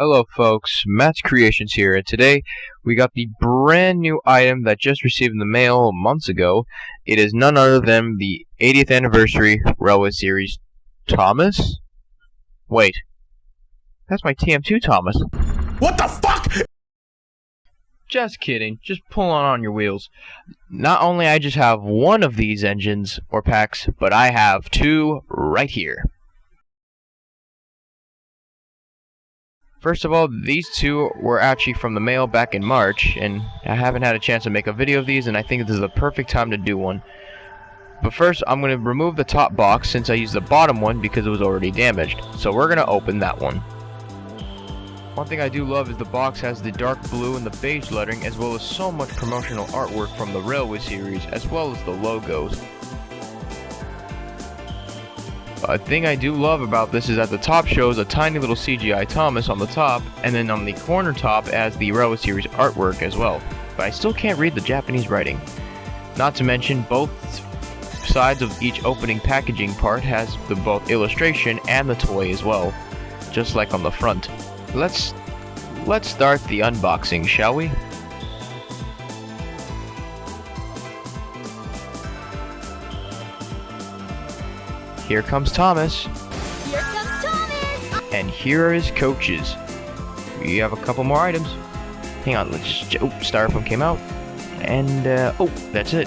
Hello folks, Matt's Creations here, and today we got the brand new item that just received in the mail months ago. It is none other than the 80th anniversary Railway Series Thomas? Wait, that's my TM2 Thomas. What the fuck? Just kidding, just pull on your wheels. Not only I just have one of these engines or packs, but I have two right here. First of all, these two were actually from the mail back in March, and I haven't had a chance to make a video of these, and I think this is the perfect time to do one. But first, I'm going to remove the top box since I used the bottom one because it was already damaged. So we're going to open that one. One thing I do love is the box has the dark blue and the beige lettering, as well as so much promotional artwork from the Railway series, as well as the logos. A thing I do love about this is that the top shows a tiny little CGI Thomas on the top, and then on the corner top as the Railway series artwork as well. But I still can't read the Japanese writing. Not to mention, both sides of each opening packaging part has the both illustration and the toy as well, just like on the front. Let's start the unboxing, shall we? Here comes Thomas. Here comes Thomas! And here are his coaches. We have a couple more items. Hang on, let's just... Oh, styrofoam came out. And, oh, that's it.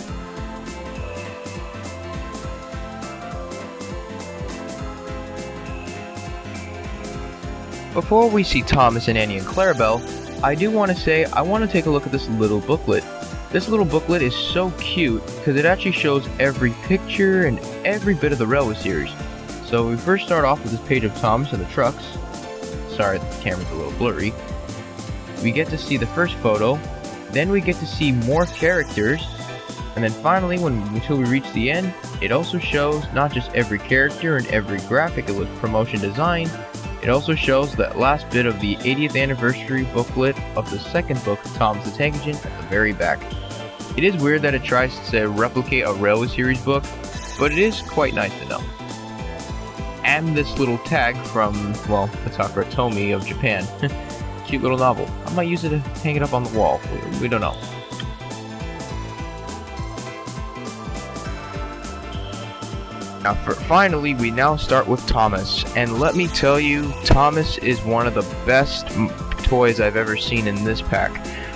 Before we see Thomas and Annie and Clarabelle, I do want to say I want to take a look at this little booklet. This little booklet is so cute because it actually shows every picture and every bit of the Railway series. So we first start off with this page of Thomas and the trucks. Sorry, the camera's a little blurry. We get to see the first photo, then we get to see more characters, and then finally, until we reach the end, it also shows not just every character and every graphic it was promotion design. It also shows that last bit of the 80th anniversary booklet of the second book, Thomas the Tank Engine, at the very back. It is weird that it tries to replicate a Railway series book, but it is quite nice to know. And this little tag from, well, the Takara Tomy of Japan. Cute little novel. I might use it to hang it up on the wall. We don't know. Now, finally, we now start with Thomas, and let me tell you, Thomas is one of the best toys I've ever seen in this pack.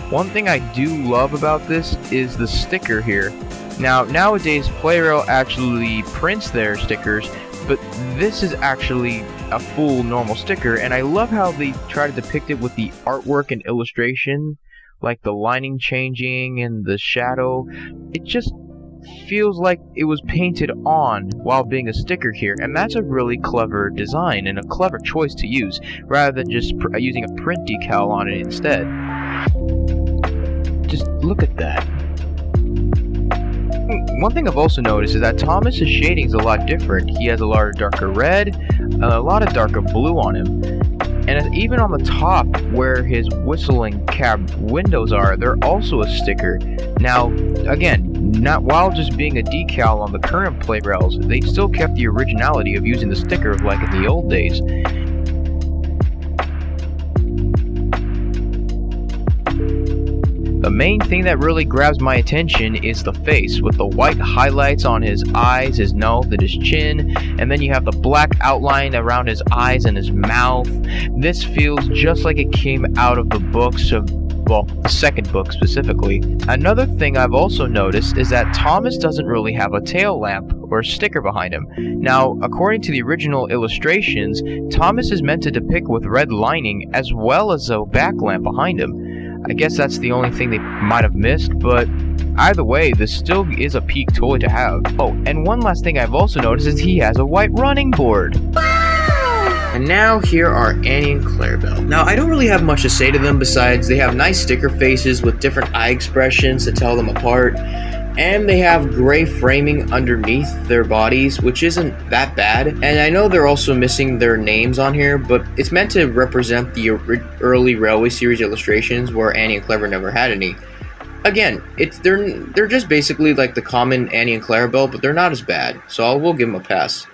One thing I do love about this is the sticker here. Now, nowadays, Plarail actually prints their stickers, but this is actually a full normal sticker, and I love how they try to depict it with the artwork and illustration, like the lining changing and the shadow. It just feels like it was painted on while being a sticker here, and that's a really clever design and a clever choice to use rather than just using a print decal on it instead. Just look at that. One thing I've also noticed is that Thomas's shading is a lot different. He has a lot of darker red, a lot of darker blue on him. And even on the top where his whistling cab windows are, they're also a sticker. Now, again, not while just being a decal on the current Plarails, they still kept the originality of using the sticker like in the old days. The main thing that really grabs my attention is the face, with the white highlights on his eyes, his nose, and his chin, and then you have the black outline around his eyes and his mouth. This feels just like it came out of the books of, well, the second book specifically. Another thing I've also noticed is that Thomas doesn't really have a tail lamp or sticker behind him. Now, according to the original illustrations, Thomas is meant to depict with red lining as well as a back lamp behind him. I guess that's the only thing they might have missed, but either way, this still is a peak toy to have. Oh, and one last thing I've also noticed is he has a white running board. And now here are Annie and Clarabelle. Now, I don't really have much to say to them besides they have nice sticker faces with different eye expressions to tell them apart. And they have gray framing underneath their bodies, which isn't that bad. And I know they're also missing their names on here, but it's meant to represent the early Railway series illustrations where Annie and Clarabelle never had any. Again, they're just basically like the common Annie and Clarabelle, but they're not as bad, so I will give them a pass.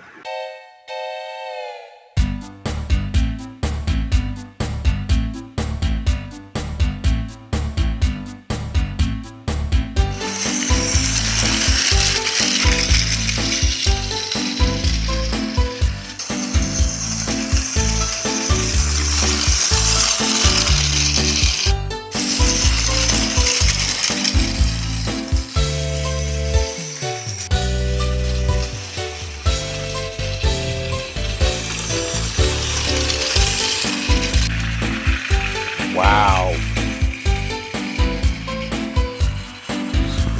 Wow.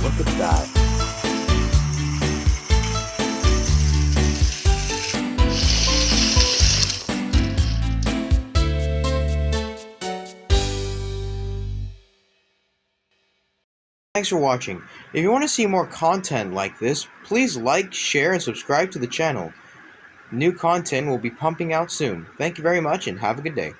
Look at that. Thanks for watching. If you want to see more content like this, please like, share, and subscribe to the channel. New content will be pumping out soon. Thank you very much and have a good day.